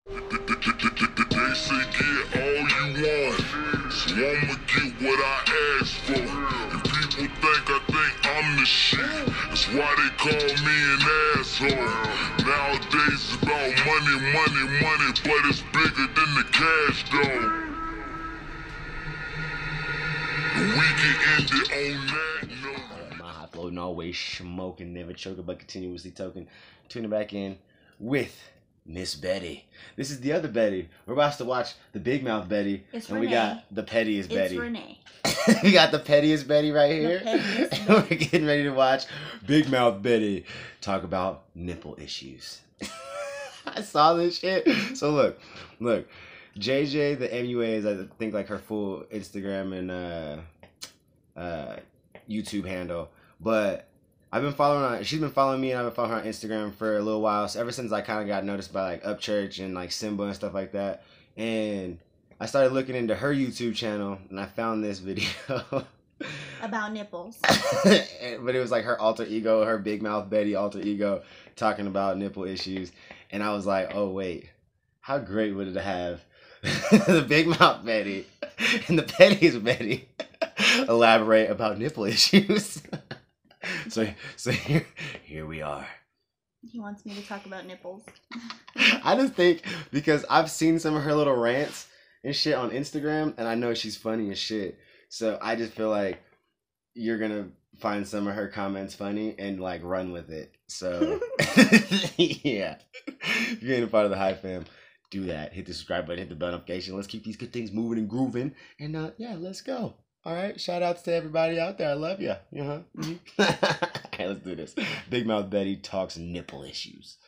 They say get all you want, so I'ma get what I asked for. And people think I think I'm the shit, that's why they call me an asshole. Nowadays it's about money, money, money, but it's bigger than the cash though. And we can end it on that note. My hot flow, always smoking, never choking, but continuously toking. Tuning back in with Miss Betty. This is the other Betty. We're about to watch the Big Mouth Betty. It's and Renee. We got the pettiest Betty. It's Renee. We got the pettiest Betty right here. Pettiest And we're getting ready to watch Big Mouth Betty talk about nipple issues. I saw this shit. So look. JJ, the MUA is, I think, like her full Instagram and YouTube handle. But I've been following her. She's been following me, and I've been following her on Instagram for a little while. So ever since I kind of got noticed by like Upchurch and like Simba and stuff like that, and I started looking into her YouTube channel, and I found this video About nipples. but it was like her alter ego, her Big Mouth Betty alter ego, talking about nipple issues, and I was like, oh wait, how great would it have the Big Mouth Betty and the pettiest Betty elaborate about nipple issues? So here we are. He wants me to talk about nipples. I just think because I've seen some of her little rants and shit on Instagram, and I know she's funny as shit. So I just feel like you're gonna find some of her comments funny and like run with it. So yeah, if you're in a part of the High Fam, do that. Hit the subscribe button, hit the bell notification. Let's keep these good things moving and grooving. And yeah, let's go. All right, shout outs to everybody out there. I love you. Mm-hmm. All right, let's do this. Big Mouth Betty talks nipple issues.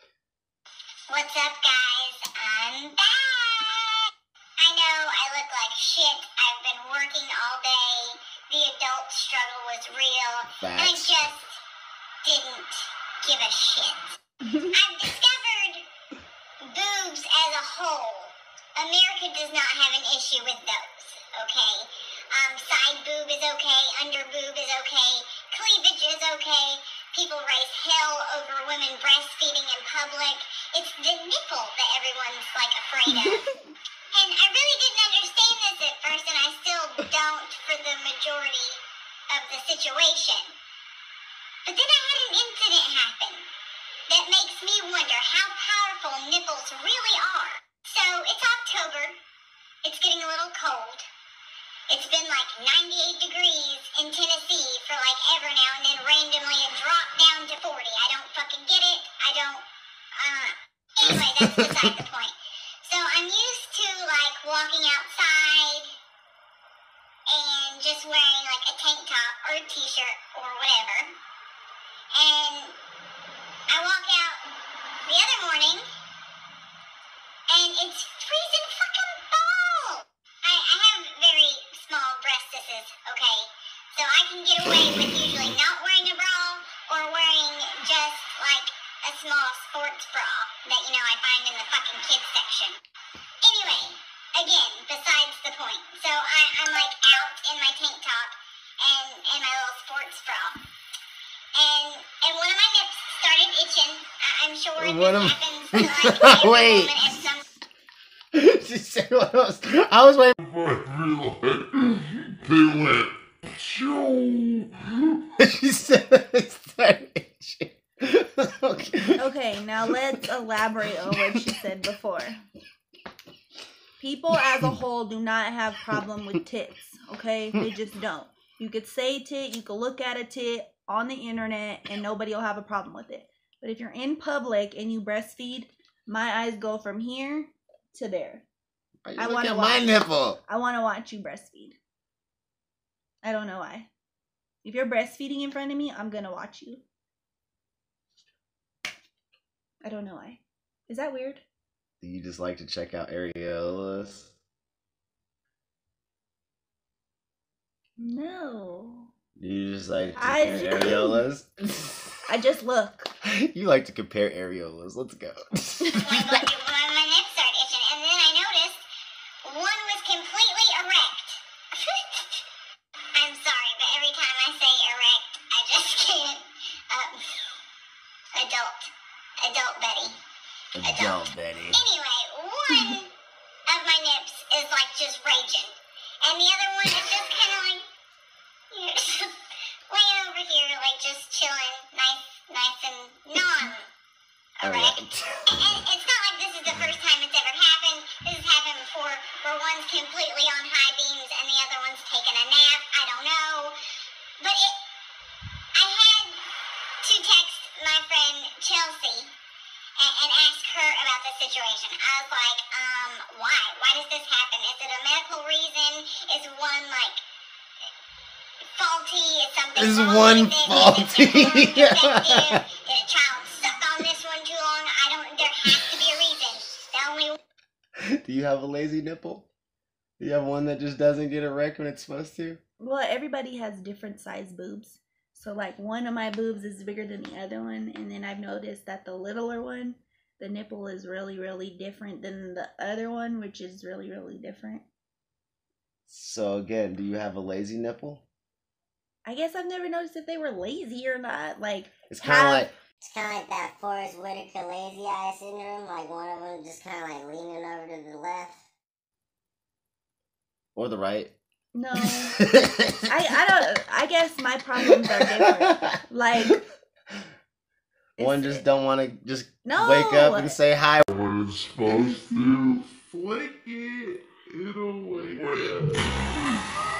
What's up, guys? I'm back. I know I look like shit. I've been working all day. The adult struggle was real. And I Facts. just didn't give a shit. I've discovered boobs as a whole. America does not have an issue with those, okay? Side boob is okay, under boob is okay, cleavage is okay. People raise hell over women breastfeeding in public. It's the nipple that everyone's like afraid of. And I really didn't understand this at first, and I still don't for the majority of the situation. But then I had an incident happen that makes me wonder how powerful nipples really are. So it's October. It's getting a little cold. It's been like 98 degrees in Tennessee for like ever now, and then randomly it dropped down to 40. I don't fucking get it. I don't know. Anyway, that's beside the point. So I'm used to like walking outside and just wearing like a tank top or a t-shirt or whatever. And I walk out the other morning and it's freezing fucking balls. I have very small breastises, okay? So I can get away with usually not wearing a bra or wearing just like a small sports bra that, you know, I find in the fucking kids section. Anyway, again, besides the point. So I'm like out in my tank top and my little sports bra. And one of my nips started itching. I'm sure this happens to like every Wait. woman at some She said what else? I was waiting. They went, shoo. She said it started itching. Okay. Okay, now let's elaborate on what she said before. People as a whole do not have problem with tits, okay? They just don't. You could say tit, you could look at a tit on the internet, and nobody will have a problem with it. But if you're in public and you breastfeed, my eyes go from here to there. I Look wanna at my watch. nipple. I want to watch you breastfeed. I don't know why. If you're breastfeeding in front of me, I'm going to watch you. I don't know why. Is that weird? Do you just like to check out areolas? No. Do you just like to I- compare areolas? I just look. You like to compare areolas. Let's go. my nips started itching, and then I noticed one was completely erect. I'm sorry, but every time I say erect, I just can't. Adult Betty. Adult Betty. Anyway, one one of my nips is like just raging, and the other one is just kind of like, you know, just laying over here, like just chilling, nice and non-erect. And it's not like this is the first time it's ever happened. This has happened before, where one's completely on high beams and the other one's taking a nap. I don't know, but I had to text my friend Chelsea and ask her about the situation. I was like, why? Why does this happen? Is it a medical reason? Is one like faulty? Is something Is wrong one with it? faulty? Is it defective? Did a child suck on this one too long? There has to be a reason. The only Do you have a lazy nipple? Do you have one that just doesn't get erect when it's supposed to? Well, everybody has different size boobs. So, like, one of my boobs is bigger than the other one. And then I've noticed that the littler one, the nipple is really, really different than the other one, which is really, really different. So again, do you have a lazy nipple? I guess I've never noticed if they were lazy or not. Like, It's kind of like It's kind of like that Forrest Whitaker lazy eye syndrome, like one of them just kind of like leaning over to the left. or the right. no. I don't, I guess my problems are different. Like, One just don't want to just No. wake up and say hi. When it's supposed to flick it, it'll wake up.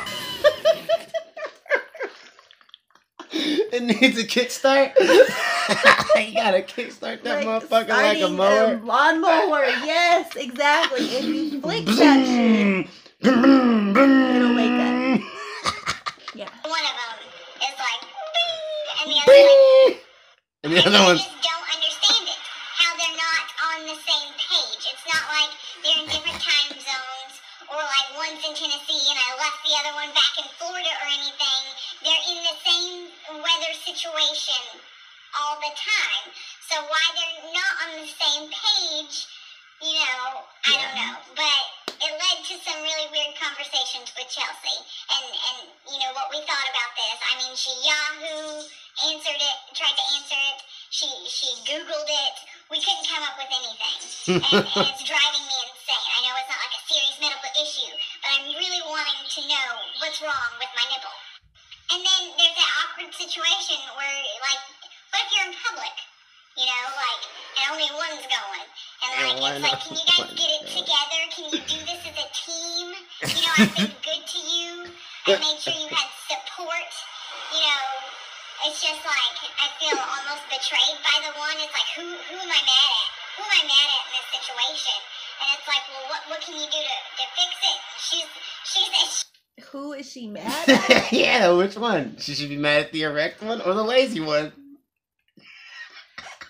It needs a kickstart. You gotta kickstart that motherfucker like a starting mower. lawnmower, yes, exactly. If you flick that shit, it'll wake up. Yeah. one of them is like, bing, and the other like, And the other I one's just don't understand it. How they're not on the same page. It's not like they're in different time zones, or like one's in Tennessee and I left the other one back in Florida or anything. They're in the same weather situation all the time. So why they're not on the same page, you know, I don't know. But it led to some really weird conversations with Chelsea. And you know, what we thought about this. I mean, she Yahoo answered it, tried to answer it. She Googled it. We couldn't come up with anything. And it's driving me insane. I know it's not like a serious medical issue, but I'm really wanting to know what's wrong with my nipple. And then there's that awkward situation where, like, what if you're in public? You know, like, and only one's going. And, like, why it's like, not? can you guys get it together? Can you do this as a team? You know, I've been good to you. I made sure you had support. You know, it's just like, I feel almost betrayed by the one. It's like, who am I mad at? Who am I mad at in this situation? And it's like, well, what can you do to fix it? She said Who is she mad at? yeah, which one? She should be mad at the erect one or the lazy one?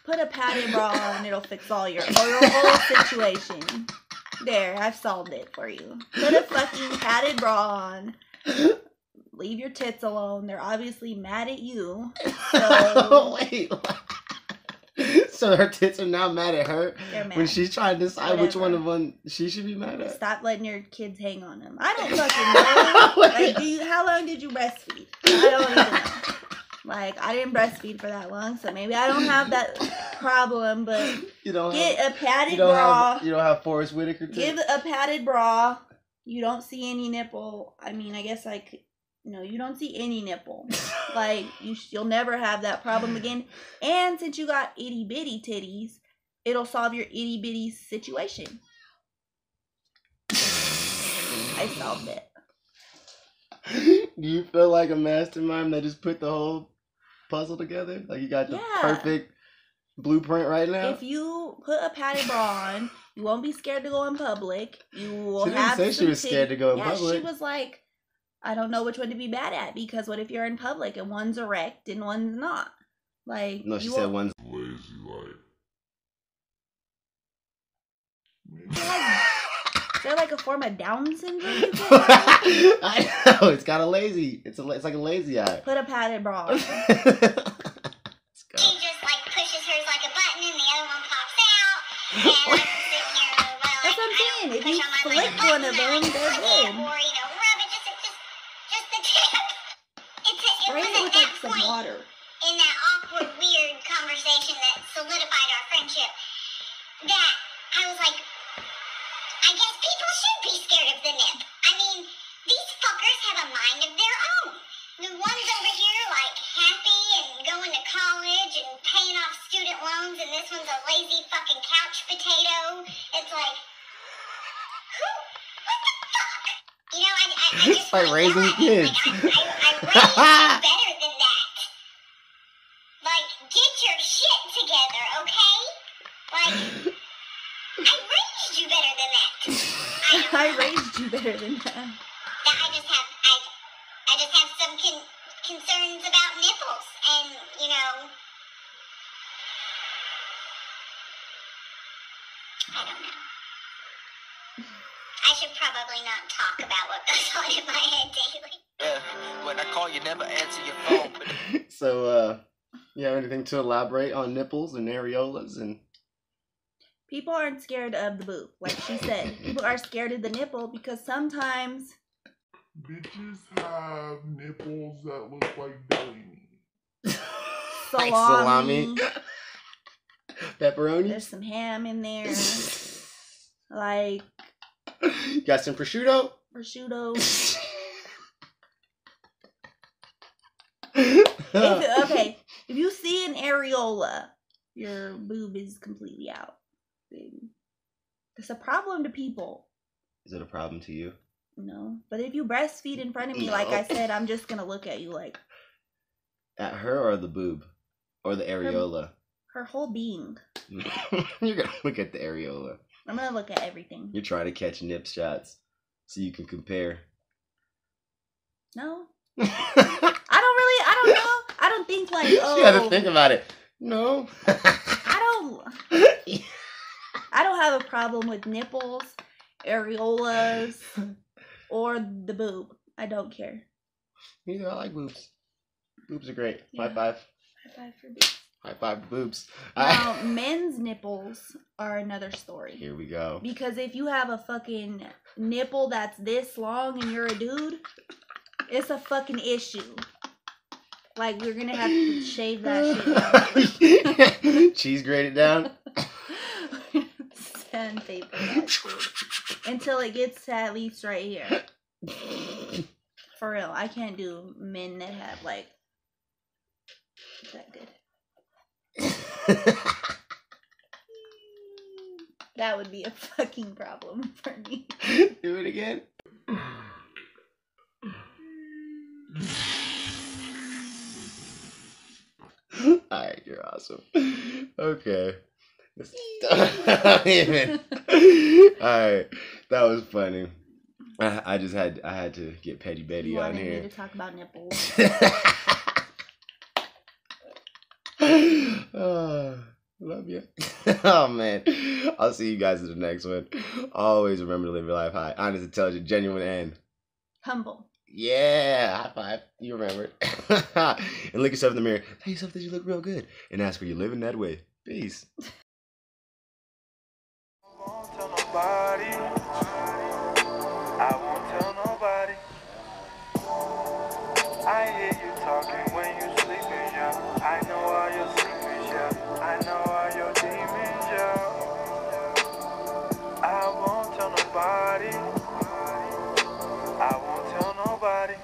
Put a padded bra on, it'll fix all your whole situation. There, I've solved it for you. Put a fucking padded bra on. Leave your tits alone. They're obviously mad at you. So Wait. So her tits are now mad at her they're mad. when she's trying to decide which Whatever. one of them she should be mad at. Stop letting your kids hang on them. I don't fucking know. Like, how long did you breastfeed? I don't even know. Like, I didn't breastfeed for that long, so maybe I don't have that problem, but You don't get have, a padded you don't bra. have, you don't have Forrest Whitaker tits? Give a padded bra. You don't see any nipple. I mean, I guess you don't see any nipple. Like, you'll never have that problem again. And since you got itty bitty titties, it'll solve your itty bitty situation. I solved it. Do you feel like a mastermind that just put the whole puzzle together? Like you got the Yeah. perfect blueprint right now? If you put a padded bra on, you won't be scared to go in public. You will She didn't have say she some was scared to go in yeah, public. She was like, I don't know which one to be bad at, because what if you're in public and one's erect and one's not? Like, No, she you said won't- one's Lazy like. Is there like a form of Down syndrome? You can have? I know, it's got a lazy. It's like a lazy eye. Put a padded bra on. Let's she go. just like pushes hers like a button and the other one pops out. And I'm sitting here, well, That's what I'm I saying. don't If push you on mine flick like a one of button, I them, like they're to good. Or, you know, rub it just the tip. It Spray was it at with that like some point water. in that awkward, weird conversation that solidified our friendship that I was like, songs and this one's a lazy fucking couch potato. It's like, who? What the fuck? You know, I just It's like want raising that. kids. Like, I raised you better than that. Like, get your shit together, okay? Like, I raised you better than that. I raised you better than that. I just have some concerns about nipples, and you know, I don't know. I should probably not talk about what goes on in my head daily. Yeah, when I call you never answer your phone. But So, you have anything to elaborate on nipples and areolas and? People aren't scared of the boob, like she said. People are scared of the nipple because sometimes Bitches have nipples that look like belly meat. Like salami, Pepperoni. there's some ham in there, like You got some prosciutto. prosciutto. Is Okay, if you see an areola, your boob is completely out. It's a problem to people. it a problem to you? No, but if you breastfeed in front of me, No. like I said, I'm just gonna look at you like At her or the boob? Or the areola? her whole being. You're gonna look at the areola. I'm gonna look at everything. You're trying to catch nip shots so you can compare. No, I don't know. I don't think like, oh, You gotta think about it. No. I don't have a problem with nipples, areolas, or the boob. I don't care. You know, I like boobs. Boobs are great. Yeah. High five. High five for boobs. High five boobs. Now, men's nipples are another story. Here we go. Because if you have a fucking nipple that's this long and you're a dude, it's a fucking issue. Like, we're gonna have to shave that shit. Cheese grated down. Sandpaper that shit. Until it gets to at least right here. For real, I can't do men that have, like, that good. That would be a fucking problem for me. Do it again. Alright, you're awesome. Okay. Alright, that was funny. I had to get Petty Betty You on wanted me here. to talk about nipples. Love you. Oh man. I'll see you guys in the next one. Always remember to live your life high. Honest, intelligent, genuine, and Humble. yeah, high five. You remember it. And look yourself in the mirror. Tell yourself that you look real good. And ask where you living that way. Peace. I won't tell nobody. I won't tell nobody. I hear you talking when you sleeping, yeah. I know all your secrets, yeah. I know all your demons, yeah. I won't tell nobody. I won't tell nobody.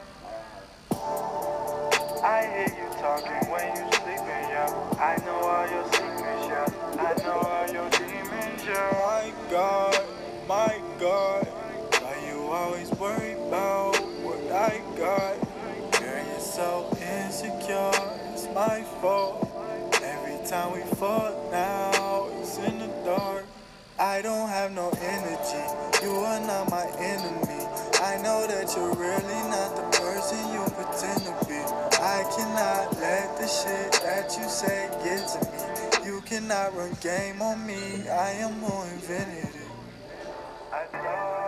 I hear you talking when you sleeping, yeah. I know all your secrets, yeah. I know all your demons, yeah. My God, why you always worry about what I got? You're so insecure, it's my fault. Every time we fall now, it's in the dark. I don't have no energy, you are not my enemy. I know that you're really not the person you pretend to be. I cannot let the shit that you say get to me. You cannot run game on me, I am more inventive. I thought